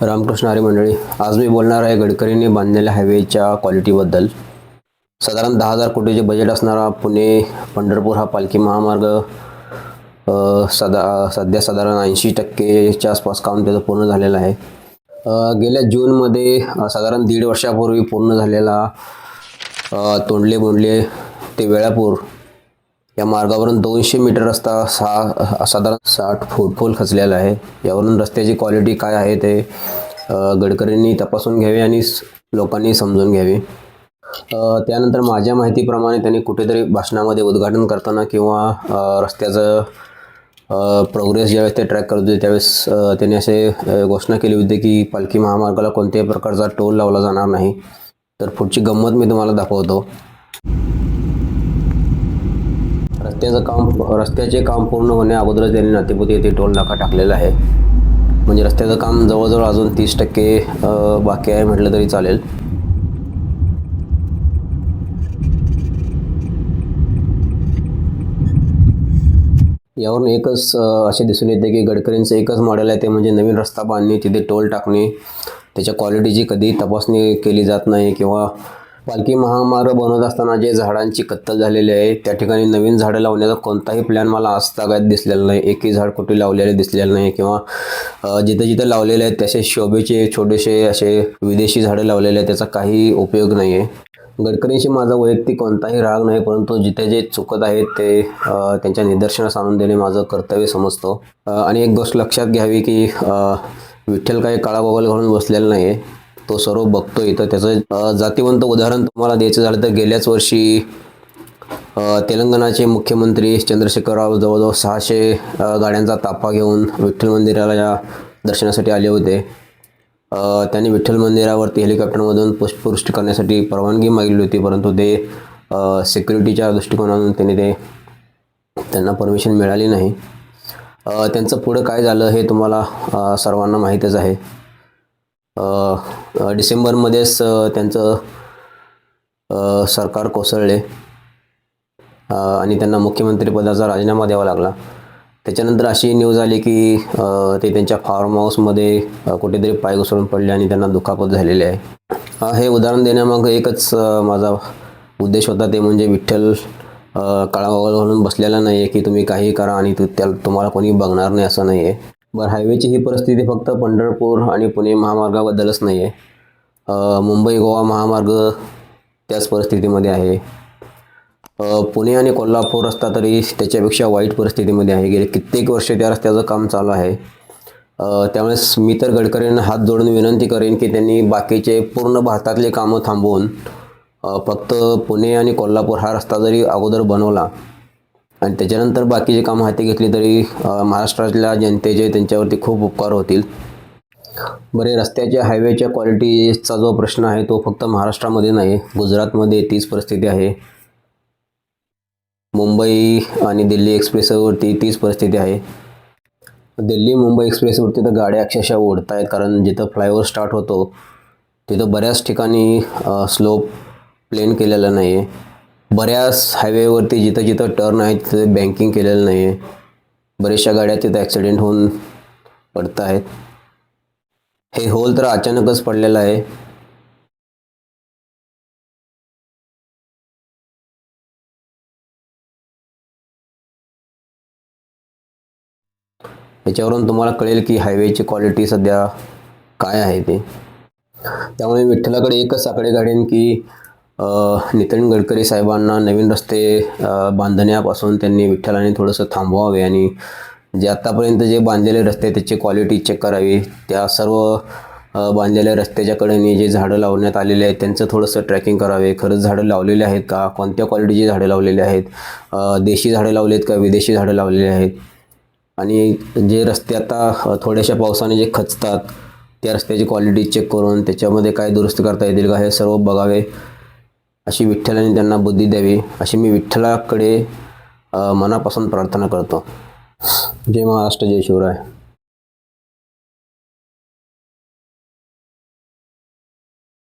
रामकृष्ण हरी मंडळी, आज मी बोलणार आहे गडकरींनी बांधलेल्या हायवेच्या क्वालिटीबद्दल. साधारण 10,000 कोटीचे बजेट असणारा पुणे पंढरपूर हा पालखी महामार्ग सध्या साधारण 80% आसपास काम त्याचं पूर्ण झालेलं आहे. गेल्या जूनमध्ये साधारण 1.5 वर्षापूर्वी पूर्ण झालेला तोंडले बोंडले ते वेळापूर या मार्गावरून 200 मीटर रस्ता साधारण 60 फूट खोल खचलेला आहे. यावरून रस्त्याची क्वालिटी काय आहे ते गडकरींनी तपासून घ्यावे आणि लोकांनी समजून घ्यावे. त्यानंतर माझ्या माहितीप्रमाणे त्यांनी कुठेतरी भाषणामध्ये उद्घाटन करताना किंवा रस्त्याचं प्रोग्रेस ज्यावेळेस ते ट्रॅक करत होते त्यावेळेस त्यांनी असे घोषणा केली होती की पालखी महामार्गाला कोणत्याही प्रकारचा टोल लावला जाणार नाही. तर पुढची गंमत मी तुम्हाला दाखवतो. रस्त्याचे काम पूर्ण होण्या अगोदरच त्यांनी नातेपुते येथे टोल नाका टाकलेला आहे. म्हणजे रस्त्याचं काम जवळजवळ अजून 30% बाकी आहे म्हटलं तरी चालेल. यावरून एकच असे दिसून येते की गडकरींचं एकच मॉडेल आहे, ते म्हणजे नवीन रस्ता बांधणे, तिथे टोल टाकणे, त्याच्या क्वालिटीची कधीही तपासणी केली जात नाही. किंवा पालखी महामार्ग बनवत असताना जे झाडांची कत्तल झालेली आहे त्या ठिकाणी नवीन झाडं लावण्याचा कोणताही प्लॅन मला आजतागायत दिसलेला नाही. एकही झाड कुठे लावलेले दिसलेलं नाही. किंवा जिथे जिथे लावलेले आहेत तसे शोभेचे छोटेसे असे विदेशी झाडं लावलेले आहेत, त्याचा काही उपयोग नाही आहे. गडकरींशी माझा वैयक्तिक कोणताही राग नाही, परंतु जिथे जे चुकत आहेत ते त्यांच्या निदर्शनास आणून देणे माझं कर्तव्य समजतो. आणि एक गोष्ट लक्षात घ्यावी की विठ्ठल काही काळा गोगल घालून बसलेला नाही आहे, तो सर्व बघतो. इथं त्याचं जातीवंत उदाहरण तुम्हाला द्यायचं झालं तर गेल्याच वर्षी तेलंगणाचे मुख्यमंत्री चंद्रशेखर राव जवळजवळ 600 गाड्यांचा ताफा घेऊन विठ्ठल मंदिराला या दर्शनासाठी आले होते. त्यांनी विठ्ठल मंदिरावरती हेलिकॉप्टरमधून पुष्पवृष्टी करण्यासाठी परवानगी मागितली होती, परंतु ते सिक्युरिटीच्या दृष्टिकोनातून त्यांना परमिशन मिळाली नाही. त्यांचं पुढं काय झालं हे तुम्हाला सर्वांना माहीतच आहे. डिसेंबरमध्येच त्यांचं सरकार कोसळले आणि त्यांना मुख्यमंत्रीपदाचा राजीनामा द्यावा लागला. त्याच्यानंतर अशी न्यूज आली की ते त्यांच्या फार्म हाऊसमध्ये कुठेतरी पाय घसरून पडले आणि त्यांना दुखापत झालेली आहे. हे उदाहरण देण्यामागं एकच माझा उद्देश होता, ते म्हणजे विठ्ठल काळा गोगल घालून बसलेला नाही आहे की तुम्ही काही करा आणि तुम्हाला कोणी बघणार नाही, असं नाही आहे. बरं, हायवेची ही परिस्थिती फक्त पंढरपूर आणि पुणे महामार्गाबद्दलच नाही आहे. मुंबई गोवा महामार्ग त्याच परिस्थितीमध्ये आहे. पुणे आणि कोल्हापूर रस्ता तरी त्याच्यापेक्षा वाईट परिस्थितीमध्ये आहे. गेले कित्येक वर्ष त्या रस्त्याचं काम चालू आहे. त्यामुळेच मी तर गडकरींना हात जोडून विनंती करेन की त्यांनी बाकीचे पूर्ण भारतातले कामं थांबवून फक्त पुणे आणि कोल्हापूर हा रस्ता जरी अगोदर बनवला आणि त्याच्यानंतर बाकीचे कामं हाती घेतली तरी महाराष्ट्रातल्या जनतेचे त्यांच्यावरती खूप उपकार होतील. बरे, रस्त्याच्या हायवेच्या क्वालिटीचा जो प्रश्न आहे तो फक्त महाराष्ट्रामध्ये नाही, गुजरातमध्ये तीच परिस्थिती आहे. मुंबई आणि दिल्ली एक्सप्रेसवरती तीच परिस्थिती आहे. दिल्ली मुंबई एक्सप्रेसवरती तर गाड्या अक्षरशः ओढत आहेत, कारण जिथं फ्लायओव्हर स्टार्ट होतो तिथं बऱ्याच ठिकाणी स्लोप प्लेन केलेला नाही आहे. बऱ्याच हायवेवरती जिथं जिथं टर्न आहे तिथं बँकिंग केलेलं नाही आहे. बऱ्याचशा गाड्या तिथं ॲक्सिडेंट होऊन पडत आहेत. हे होल तर अचानकच पडलेलं आहे. याच्यावरून तुम्हाला कळेल की हायवेची क्वालिटी सध्या काय आहे ते. त्यामुळे विठ्ठलाकडे एकच साकडे काढेन की नितीन गडकरी साहेबांना नवीन रस्ते बांधण्यापासून त्यांनी विठ्ठलाने थोडंसं थांबवावे आणि जे आत्तापर्यंत जे बांधलेले रस्ते त्याची क्वालिटी चेक करावी. त्या सर्व बांधलेल्या रस्त्याच्या कडेने जे झाडं लावण्यात आलेले आहेत त्यांचं थोडंसं ट्रॅकिंग करावे. खरंच झाडं लावलेले आहेत का, कोणत्या क्वालिटीची झाडं लावलेली आहेत, देशी झाडं लावली आहेत का विदेशी झाडं लावलेली आहेत, आणि जे रस्ते आता थोड्याशा पावसाने जे खचतात त्या रस्त्याची क्वालिटी चेक करून त्याच्यामध्ये काय दुरुस्ती करता येतील का हे सर्व बघावे. अशी विठ्ठलाने त्यांना बुद्धी द्यावी अशी मी विठ्ठलाकडे मनापासून प्रार्थना करतो. जय महाराष्ट्र, जय शिवराय.